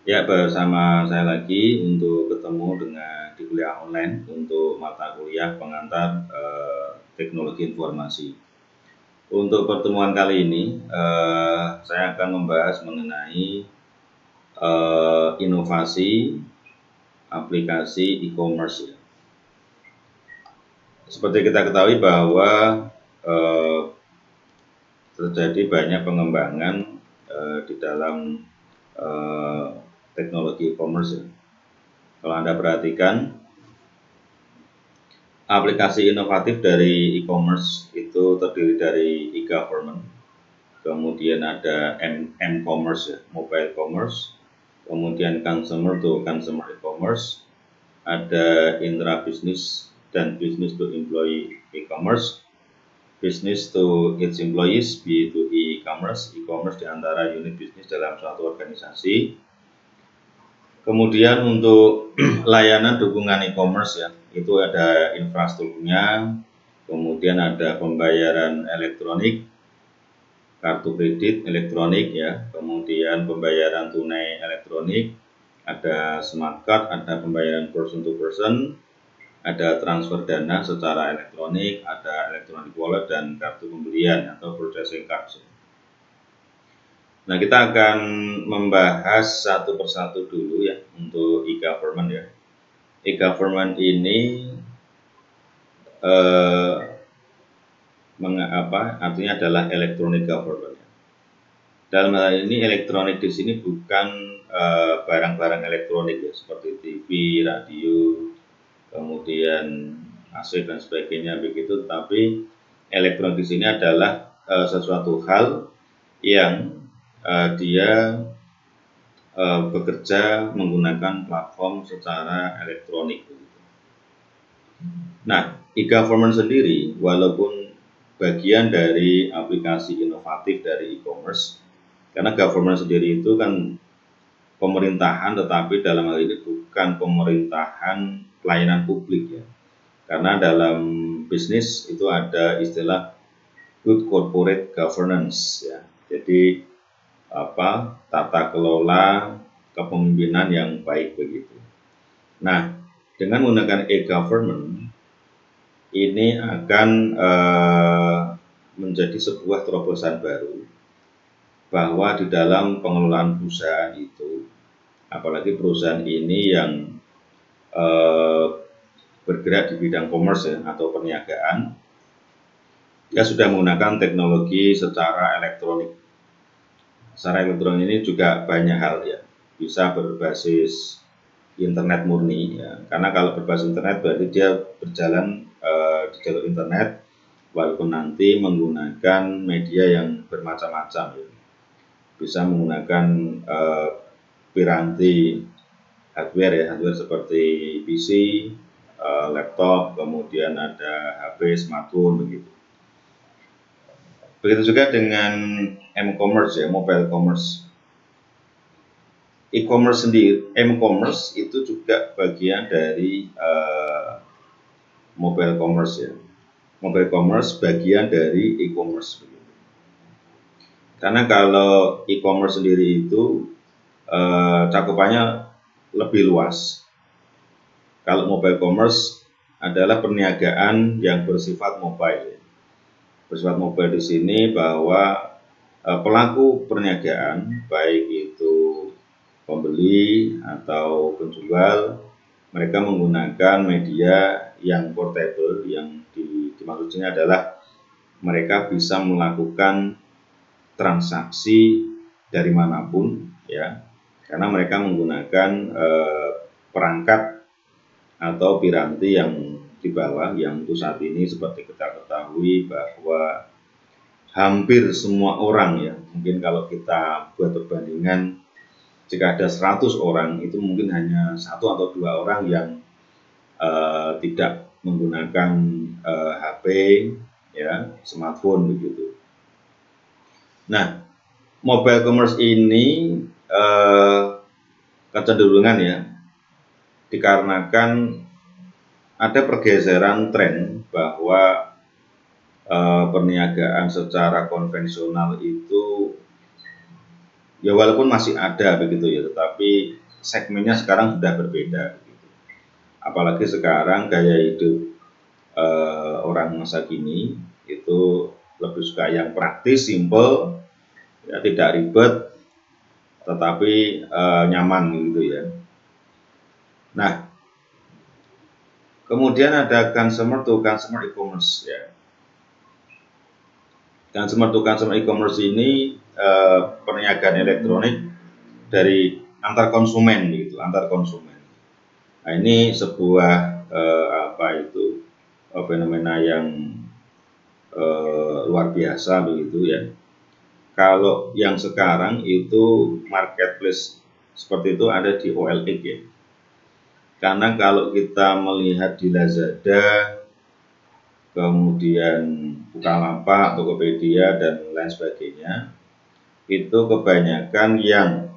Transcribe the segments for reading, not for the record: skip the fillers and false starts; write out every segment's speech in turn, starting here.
Ya, bersama saya lagi untuk ketemu dengan di kuliah online untuk mata kuliah pengantar teknologi informasi. Untuk pertemuan kali ini, saya akan membahas mengenai inovasi aplikasi e-commerce. Ya. Seperti kita ketahui bahwa eh, terjadi banyak pengembangan di dalam eh, teknologi e-commerce. Ya. Kalau Anda perhatikan, aplikasi inovatif dari e-commerce itu terdiri dari e-government, kemudian ada m-commerce, ya, mobile commerce, kemudian consumer to consumer e-commerce, ada intra-business dan business to employee e-commerce, business to its employees B2E e-commerce, e-commerce di antara unit bisnis dalam suatu organisasi. Kemudian untuk layanan dukungan e-commerce ya, itu ada infrastrukturnya, kemudian ada pembayaran elektronik, kartu kredit elektronik ya, kemudian pembayaran tunai elektronik, ada smart card, ada pembayaran person to person, ada transfer dana secara elektronik, ada electronic wallet dan kartu pembelian atau processing card. Nah, kita akan membahas satu persatu dulu ya untuk e-government ya. E-government ini artinya adalah electronic government. Dalam hal ini elektronik di sini bukan barang-barang elektronik ya seperti TV, radio, kemudian AC dan sebagainya begitu, tapi elektronik di sini adalah sesuatu hal yang dia bekerja menggunakan platform secara elektronik. Nah, e-government sendiri walaupun bagian dari aplikasi inovatif dari e-commerce, karena government sendiri itu kan pemerintahan, tetapi dalam hal ini bukan pemerintahan pelayanan publik ya. Karena dalam bisnis itu ada istilah good corporate governance ya. Jadi tata kelola kepemimpinan yang baik begitu. Nah, dengan menggunakan e-government ini akan menjadi sebuah terobosan baru bahwa di dalam pengelolaan perusahaan itu, apalagi perusahaan ini yang bergerak di bidang commerce ya, atau perniagaan, dia sudah menggunakan teknologi secara elektronik. Secara elektronik ini juga banyak hal ya, bisa berbasis internet murni ya, karena kalau berbasis internet berarti dia berjalan di jalur internet, walaupun nanti menggunakan media yang bermacam-macam ya. Bisa menggunakan piranti hardware ya, hardware seperti PC, laptop, kemudian ada HP, smartphone begitu. Begitu juga dengan m-commerce ya, mobile commerce. E-commerce sendiri, m-commerce itu juga bagian dari mobile commerce ya. Mobile commerce bagian dari e-commerce. Karena kalau e-commerce sendiri itu cakupannya lebih luas. Kalau mobile commerce adalah perniagaan yang bersifat mobile. Bersifat mobile di sini bahwa pelaku perniagaan, baik itu pembeli atau penjual, mereka menggunakan media yang portable, yang dimaksudnya adalah mereka bisa melakukan transaksi dari manapun ya, karena mereka menggunakan perangkat atau piranti yang di bawah, yang untuk saat ini seperti kita ketahui bahwa hampir semua orang ya, mungkin kalau kita buat perbandingan, jika ada 100 orang itu mungkin hanya 1 atau 2 orang yang tidak menggunakan HP ya, smartphone begitu. Nah, mobile commerce ini kecenderungan ya, dikarenakan ada pergeseran tren bahwa perniagaan secara konvensional itu Ya walaupun masih ada begitu ya, tetapi segmennya sekarang sudah berbeda. Begitu. Apalagi sekarang gaya hidup orang masa kini itu lebih suka yang praktis, simple, ya tidak ribet, tetapi nyaman gitu ya. Nah, kemudian ada consumer to consumer e-commerce ya. Consumer to consumer e-commerce ini perniagaan elektronik dari antar konsumen gitu, antar konsumen. Nah, ini sebuah fenomena yang luar biasa begitu ya. Kalau yang sekarang itu marketplace seperti itu ada di OLX ya. Karena kalau kita melihat di Lazada, kemudian Bukalapak, Tokopedia dan lain sebagainya, itu kebanyakan yang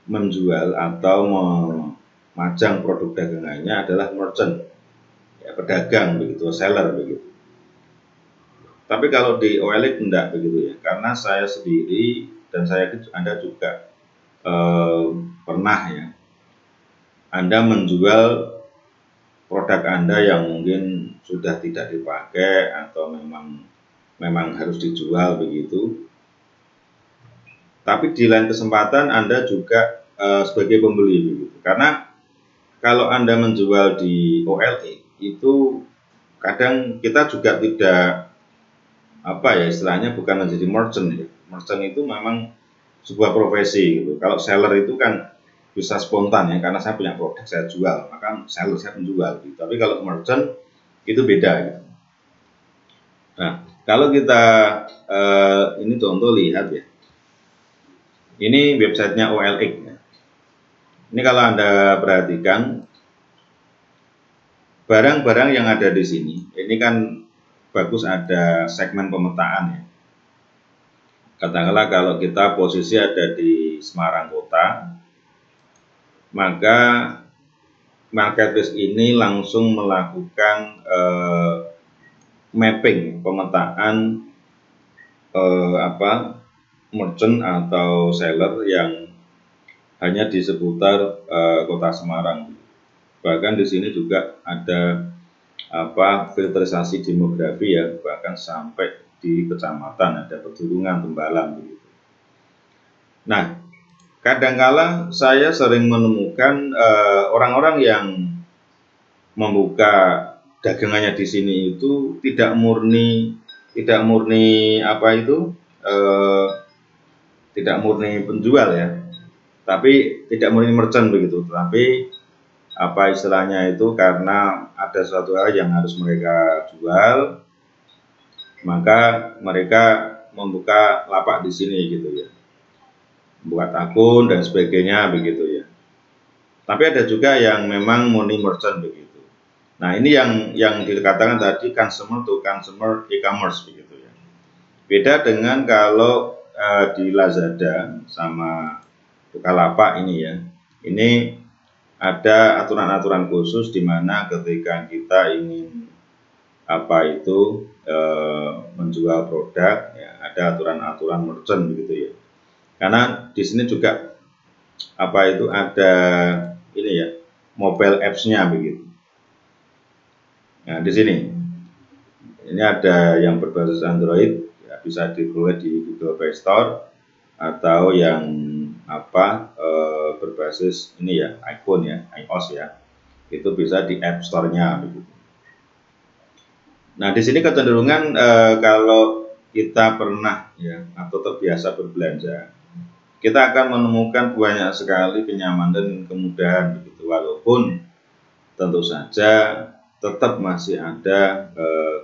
menjual atau memajang produk dagangannya adalah merchant, ya, pedagang begitu, seller begitu. Tapi kalau di OLX enggak begitu ya, karena saya sendiri dan Anda juga pernah ya, Anda menjual produk Anda yang mungkin sudah tidak dipakai atau memang harus dijual begitu. Tapi di lain kesempatan Anda juga sebagai pembeli begitu. Karena kalau Anda menjual di OLX itu kadang kita juga tidak istilahnya bukan menjadi merchant ya. Merchant itu memang sebuah profesi gitu. Kalau seller itu kan bisa spontan ya, karena saya punya produk saya jual, maka seller saya menjual gitu. Tapi kalau merchant itu beda gitu. Nah, kalau kita ini contoh lihat ya. Ini websitenya OLX ya. Ini kalau Anda perhatikan barang-barang yang ada di sini, ini kan bagus ada segmen pemetaan ya. Katakanlah kalau kita posisi ada di Semarang Kota, maka marketplace ini langsung melakukan mapping, pemetaan merchant atau seller yang hanya di seputar Kota Semarang. Bahkan di sini juga ada filterisasi demografi ya, bahkan sampai di kecamatan ada pedulungan, tembalang begitu. Nah, kadangkala saya sering menemukan orang-orang yang membuka dagangannya di sini itu tidak murni tidak murni penjual ya, tapi tidak murni merchant begitu, tapi istilahnya itu karena ada suatu hal yang harus mereka jual, maka mereka membuka lapak di sini gitu ya, buat akun dan sebagainya begitu ya. Tapi ada juga yang memang murni merchant begitu. Nah, ini yang dikatakan tadi consumer to consumer e-commerce begitu ya. Beda dengan kalau di Lazada sama Bukalapak ini ya. Ini ada aturan-aturan khusus di mana ketika kita ingin menjual produk ya, ada aturan-aturan merchant begitu ya. Karena di sini juga ada ini ya, mobile apps-nya begitu. Nah, di sini ini ada yang berbasis Android ya, bisa diperoleh di Google Play Store, atau yang berbasis ini ya, iPhone ya, iOS ya, itu bisa di App Store-nya begitu. Nah, di sini kecenderungan kalau kita pernah ya atau terbiasa berbelanja, kita akan menemukan banyak sekali kenyamanan dan kemudahan begitu, walaupun tentu saja tetap masih ada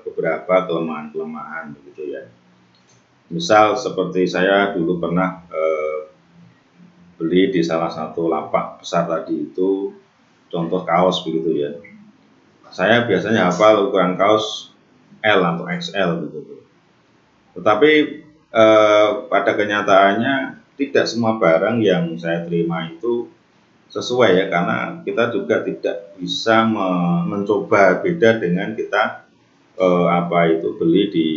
beberapa kelemahan-kelemahan begitu ya. Misal seperti saya dulu pernah beli di salah satu lapak besar tadi itu, contoh kaos begitu ya. Saya biasanya hafal ukuran kaos L atau XL begitu. Tetapi pada kenyataannya tidak semua barang yang saya terima itu sesuai ya, karena kita juga tidak bisa mencoba, beda dengan kita beli di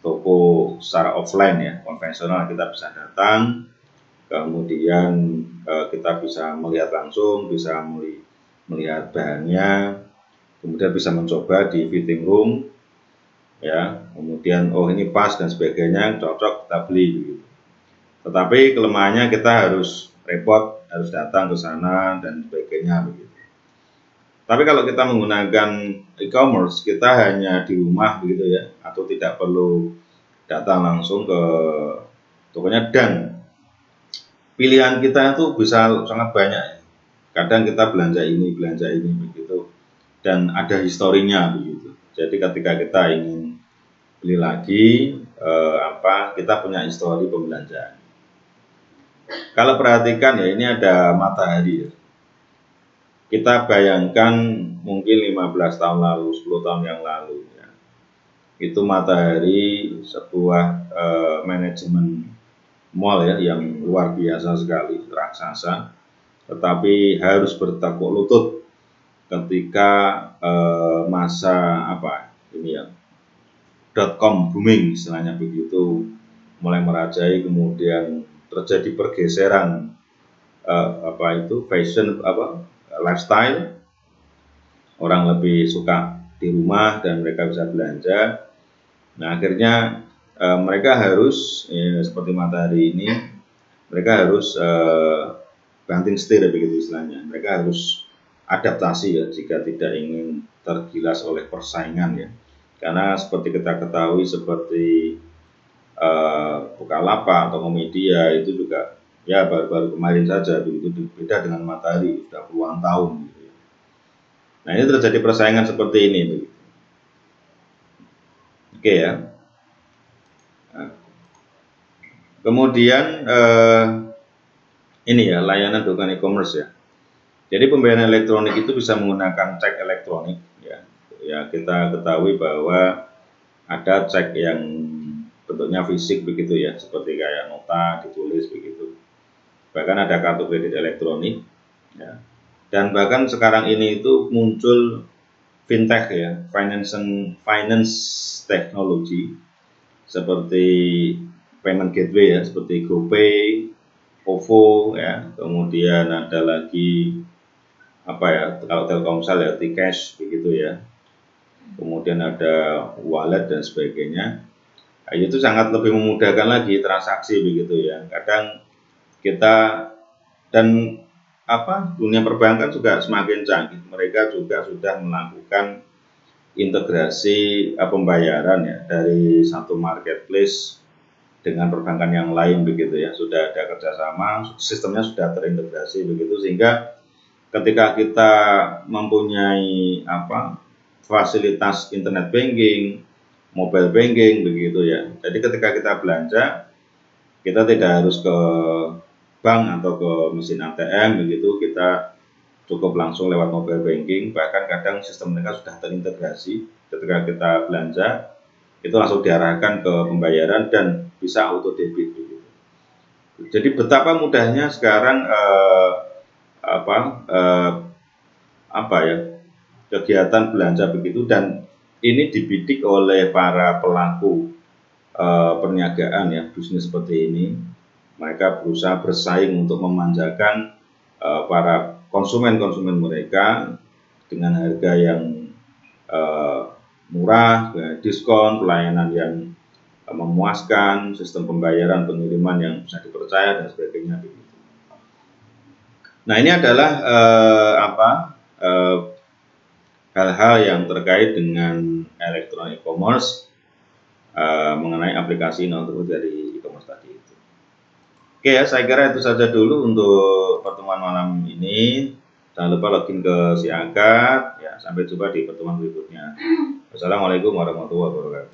toko secara offline ya, konvensional kita bisa datang, kemudian kita bisa melihat langsung, bisa melihat bahannya, kemudian bisa mencoba di fitting room ya, kemudian oh ini pas dan sebagainya, cocok kita beli gitu. Tetapi kelemahannya kita harus repot, harus datang ke sana dan sebagainya begitu. Tapi kalau kita menggunakan e-commerce, kita hanya di rumah begitu ya, atau tidak perlu datang langsung ke tokonya, dan pilihan kita itu bisa sangat banyak. Kadang kita belanja ini begitu, dan ada historinya begitu. Jadi ketika kita ingin beli lagi, kita punya histori pembelanjaan. Kalau perhatikan ya, ini ada matahari ya. Kita bayangkan mungkin 15 tahun lalu, 10 tahun yang lalu ya. Itu matahari sebuah manajemen mall ya yang luar biasa sekali, raksasa, tetapi harus bertekuk lutut ketika masa ini ya, .com booming istilahnya begitu, mulai merajai, kemudian terjadi pergeseran fashion lifestyle, orang lebih suka di rumah dan mereka bisa belanja. Nah akhirnya mereka harus seperti matahari ini, mereka harus banting setir begitu istilahnya. Mereka harus adaptasi ya jika tidak ingin tergilas oleh persaingan ya. Karena seperti kita ketahui, seperti Bukalapak atau Tokopedia itu juga ya baru-baru kemarin saja begitu, beda dengan matahari sudah puluhan tahun gitu. Nah ini terjadi persaingan seperti ini begitu. Oke ya. Nah, kemudian ini ya layanan dukungan e-commerce ya. Jadi pembayaran elektronik itu bisa menggunakan cek elektronik ya. Ya kita ketahui bahwa ada cek yang bentuknya fisik begitu ya, seperti kayak nota ditulis begitu. Bahkan ada kartu kredit elektronik ya. Dan bahkan sekarang ini itu muncul fintech ya, finance technology, seperti payment gateway ya, seperti GoPay, OVO ya, kemudian ada lagi kalau Telkomsel ya T-Cash begitu ya, kemudian ada wallet dan sebagainya. Nah, itu sangat lebih memudahkan lagi transaksi begitu ya. Kadang kita dan dunia perbankan juga semakin canggih, mereka juga sudah melakukan integrasi pembayaran ya dari satu marketplace dengan perbankan yang lain begitu ya, sudah ada kerjasama, sistemnya sudah terintegrasi begitu, sehingga ketika kita mempunyai fasilitas internet banking, mobile banking begitu ya, jadi ketika kita belanja kita tidak harus ke bank atau ke mesin ATM begitu, kita cukup langsung lewat mobile banking. Bahkan kadang sistem mereka sudah terintegrasi, ketika kita belanja itu langsung diarahkan ke pembayaran dan bisa auto debit begitu. Jadi betapa mudahnya sekarang kegiatan belanja begitu, dan ini dibidik oleh para pelaku perniagaan ya, bisnis seperti ini. Mereka berusaha bersaing untuk memanjakan para konsumen mereka dengan harga yang murah, diskon, pelayanan yang memuaskan, sistem pembayaran pengiriman yang bisa dipercaya dan sebagainya. Nah ini adalah hal-hal yang terkait dengan elektronik commerce, mengenai aplikasi non-tunai dari e-commerce tadi itu. Oke ya, saya kira itu saja dulu untuk pertemuan malam ini. Jangan lupa login ke Si Agat ya. Sampai jumpa di pertemuan berikutnya. Wassalamualaikum warahmatullahi wabarakatuh.